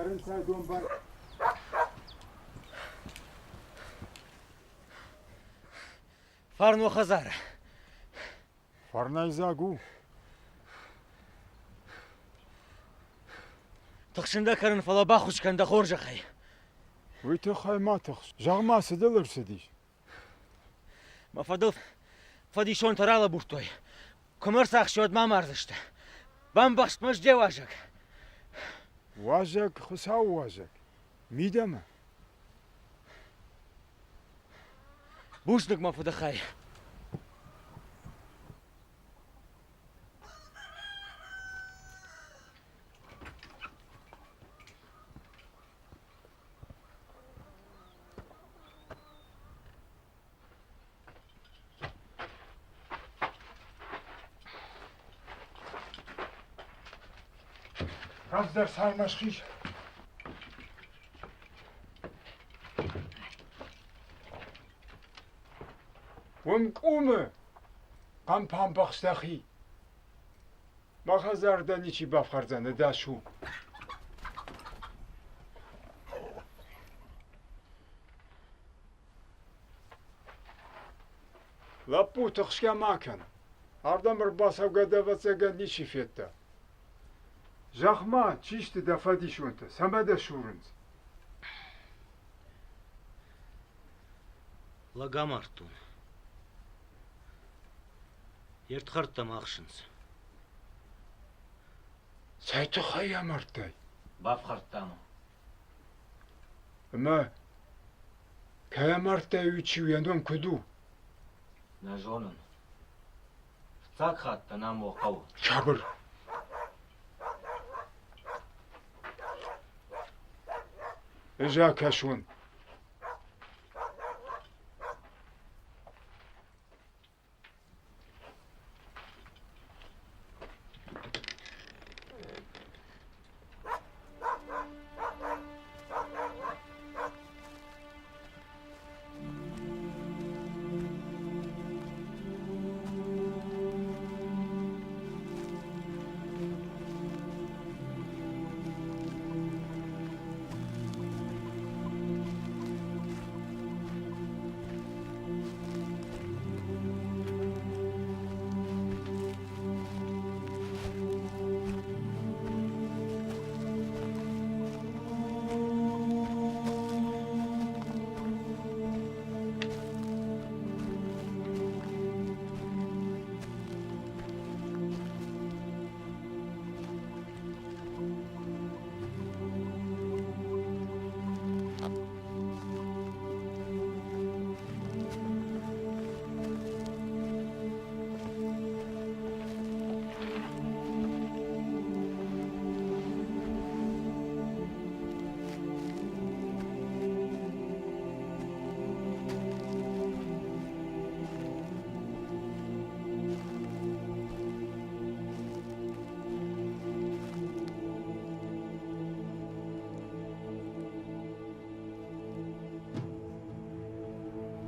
yarım saat dönbar. Farno Khazar. Farnayzagu. Taqshinda karin fala baxushkanda khorjaqay. ويتو خاي ما تخش جغما سدلر سديش Ma fadi shon tarala burtoy. Komersaq shod mamarzishta. Bambaxt maj devajak. واجك خساو واجك ميدما Bushnik ma fadakhay. راز سالمش خيش ومقومه قام پام بخستخي ما خزر دني چي بفخرزنه دا شو لابو تخشكا ما كان اردم رباسا وقدبتسا قد نيشي فيتا جاخما چيشت دفادي شونتا سمدا شورنز Lagamartun. Ertxartta maqshins. سايتو خايا مرتاي Bafxarttamo. ما كايا مرتاي ويتشيو يندوم كدو Najonun. Tsakhatta namo qaw. شابر اجا كشون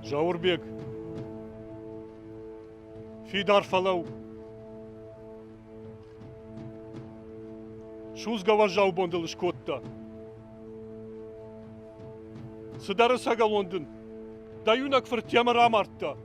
Жауырбек, Фидар фалау. Шузгава жау бондылыш котта. Сыдары сага Лондон. Даюнак фыртема рамартта.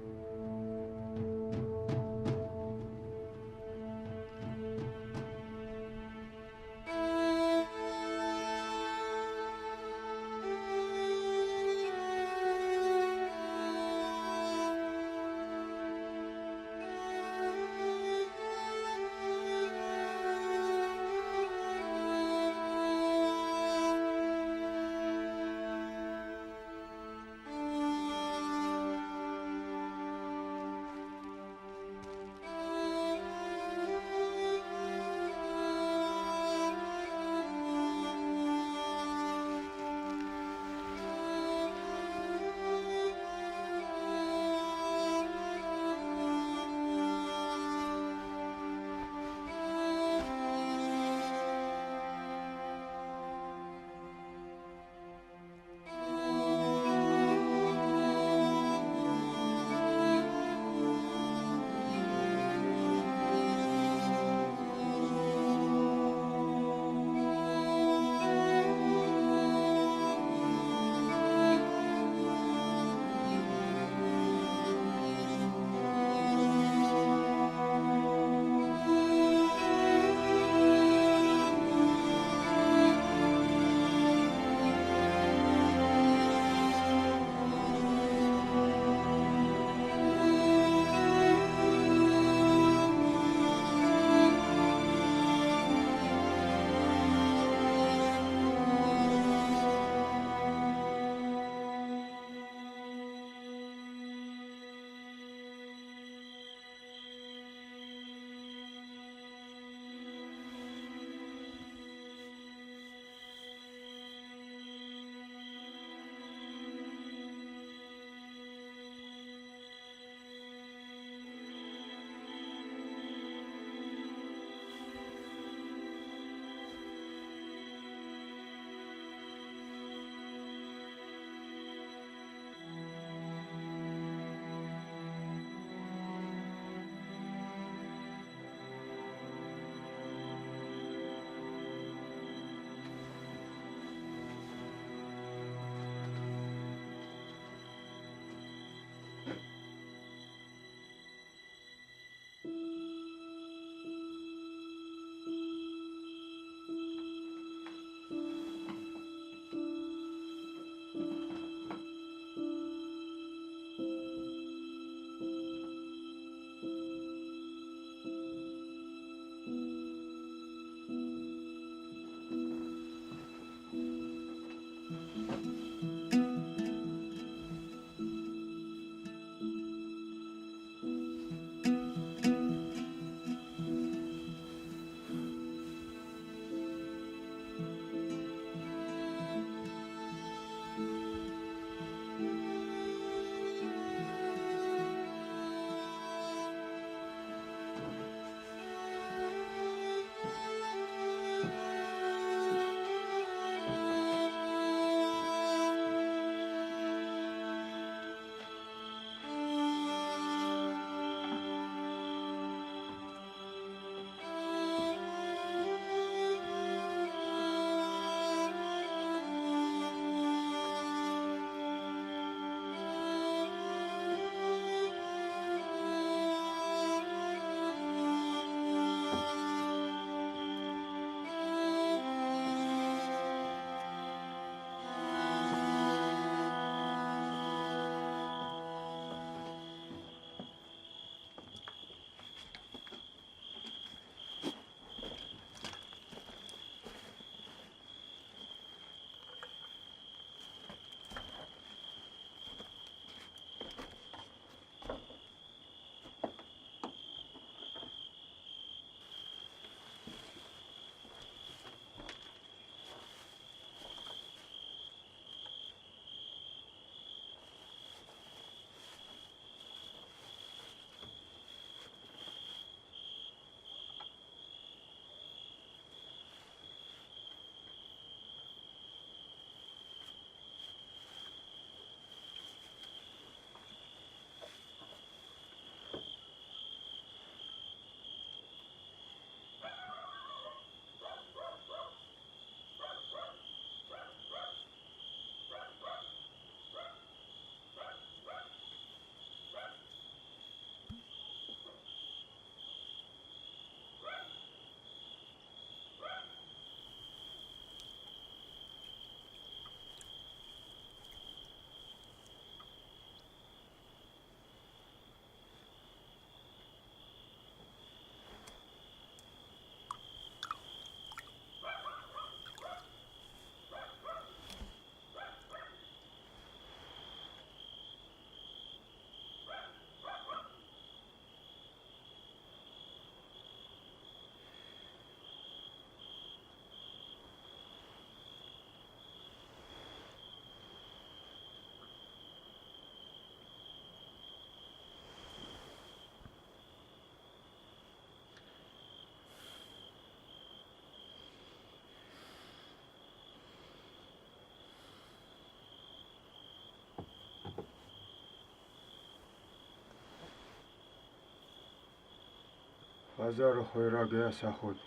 Хазар хойрага сахуд.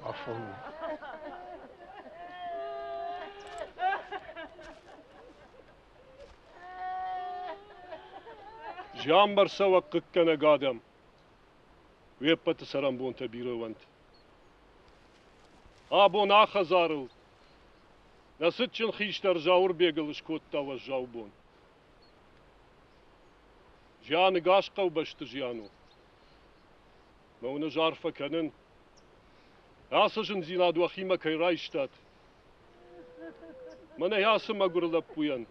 عفوا. جامبر سوا قكنا قادم ويبت سرم بون تبيرو وانت آبون آخا زارل نسيتشن خيشتر جاور بيقلش كوتا وجاوبون جان قاشقا وبشت جيانو مونا جارفا كنن آسجن زيناد وخيمة كي رايشتات منا ياسم أقول لبوين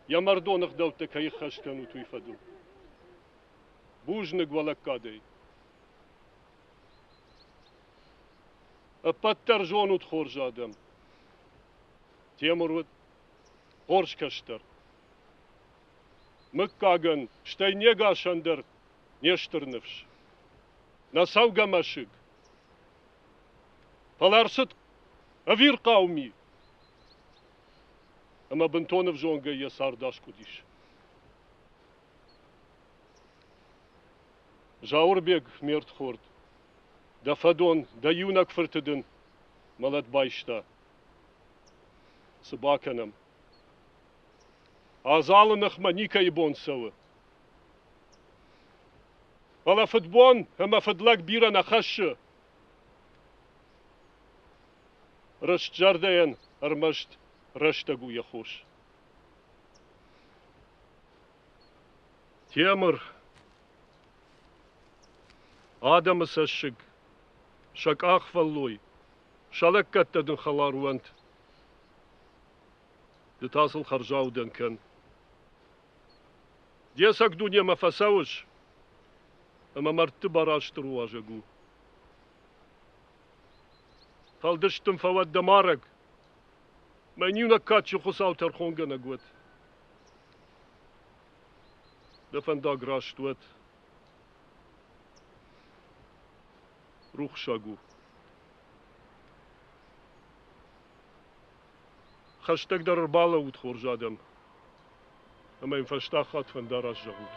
يا مردون خدوتا كي خشتن وتويفدو بوجنق ولك كادي أبتر جونو تخور جادم تيمرود قرش كشتر مكاغن شتاي نيغا شندر نيشتر نفش نسوغا مشق فالارست أفير قومي أما بنتون في جونغا يسار داش كوديش جاور بيغ ميرت خورد دا فدون دا يونك فرتدن ملت بايشتا سباكنم آزال نخما نيكا يبون سوا ولا فدبون هما فدلك بيرا نخش رشت جردين ارمشت رشتقو يخوش تيمر آدم سشق شك آخفلوي شالكت تدن خلار وانت دتاصل خرجاو دنكن Десак дуня мафасауш, ама марты бараштыр уажагу. Талдыштым фавад дамарак, манюна качу хусау тархонгана гуд. Дафан да граштует. Рухшагу. Хаштаг дар бала ут хоржадам. Ама им фаштахат фан дараш жагут.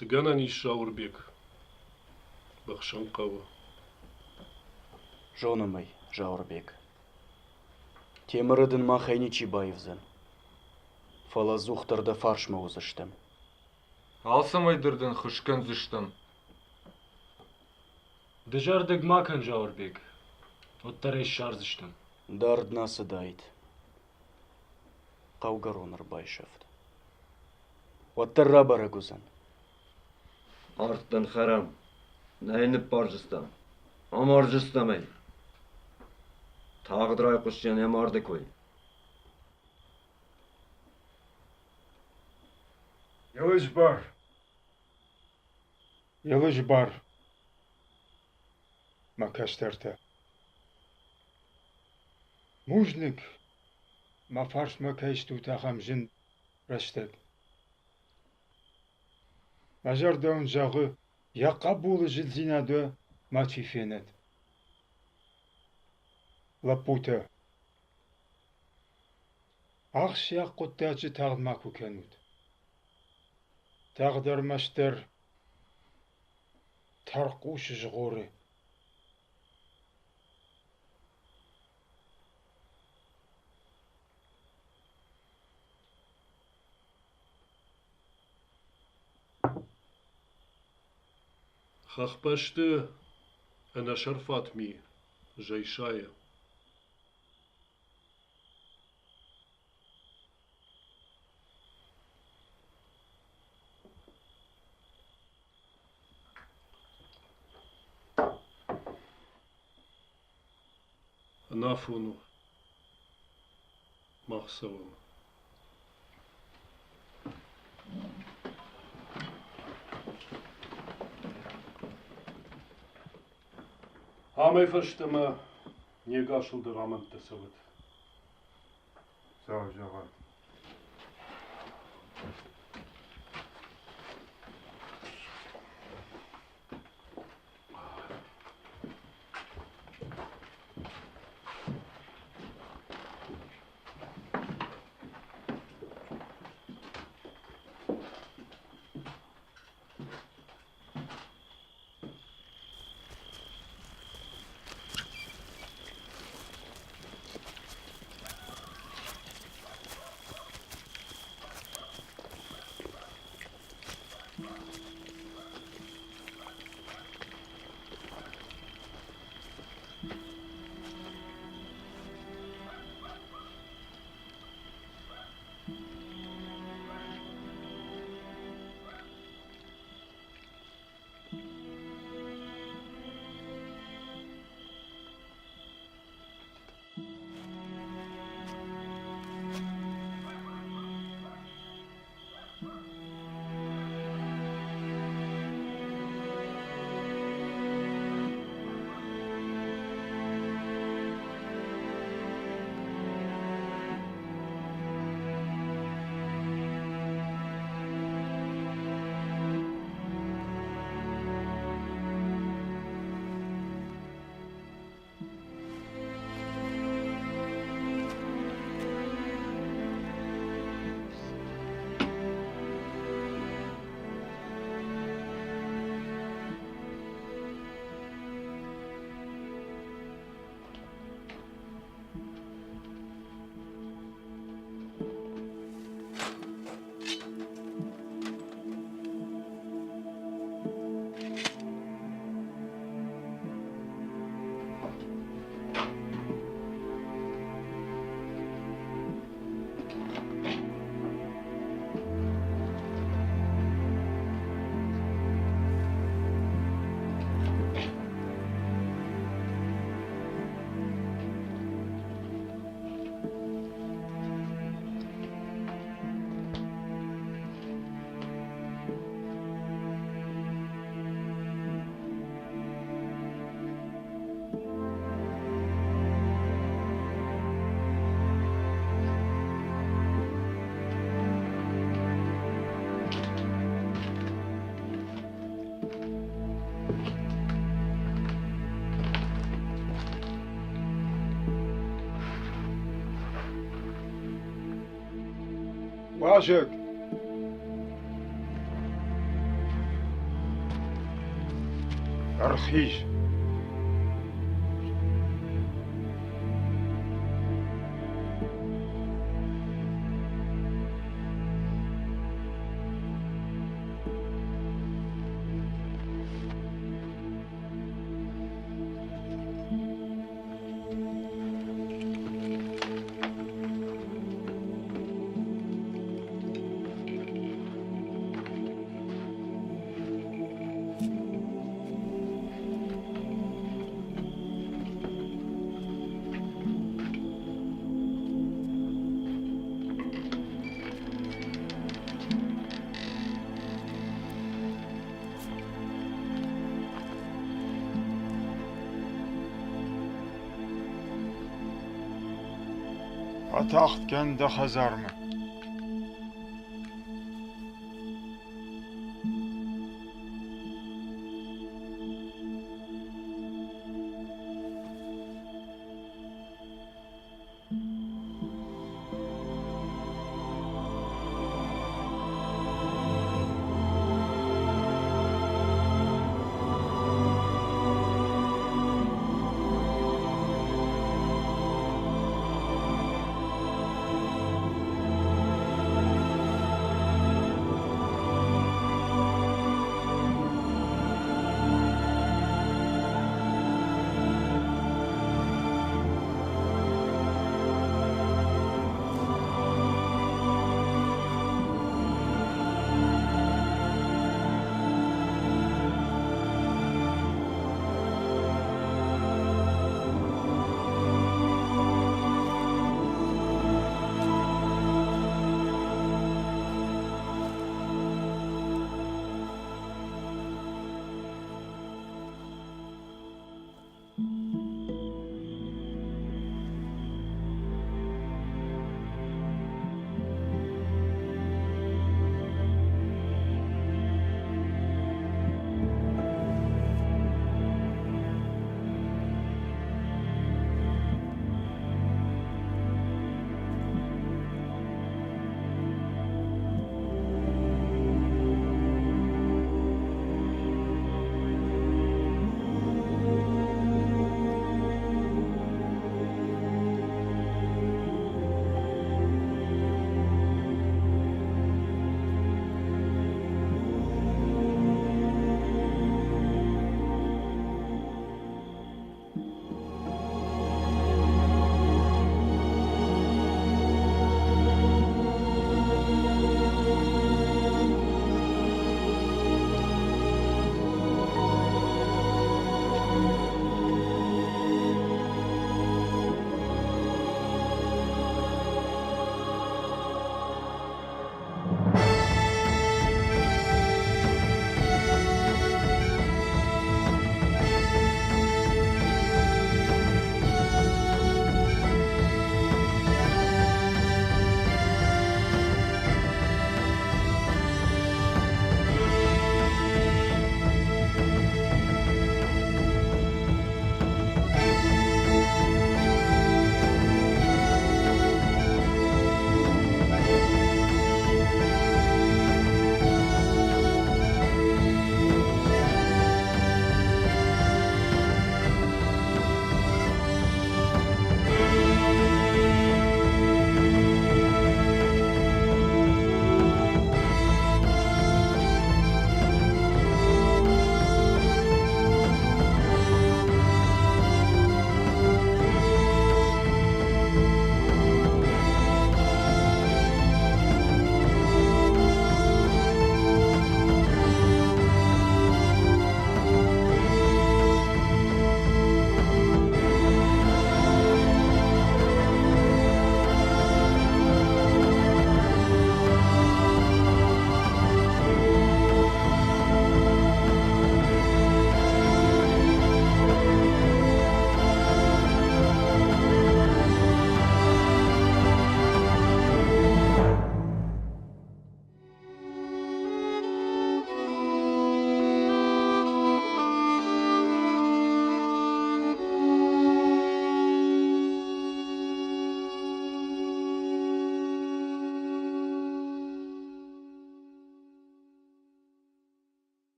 Цыгана ниш Жаурбек. Бахшанкова. Жонымый, Жаурбек. Темірідің махайни Чибаевзын. Фалазухтарда фаршма узыштым. Алсамайдырдың хышкан зыштым. Дежардык макан Жаурбек. Оттареш шарзыштым. Дардна сыдайд. Қаугароныр байшафт. Оттарра барагузан. Artdan haram. Neyinip barcıstam. Amarcıstam ey. Tağdıray kuşcan emardı koy. Yılıç bar. Yılıç bar. Makaşterte. Mujnik. Ma farş makaş tutağam jin rashtet. Majar daun jağı يا قبول جلزينا دو ما تشيفينت لابوتا أخش يا قطاج تاغد ماكو كانوت تقدر مشتر ترقوش جغوري خخبشت أنا شرفات مي جاي شاية نافونو مخسوم Hame verstemme, nie gashel de ramen te sovet. Sağ ol. واجد رخيص أتاخت كان ده خزارمة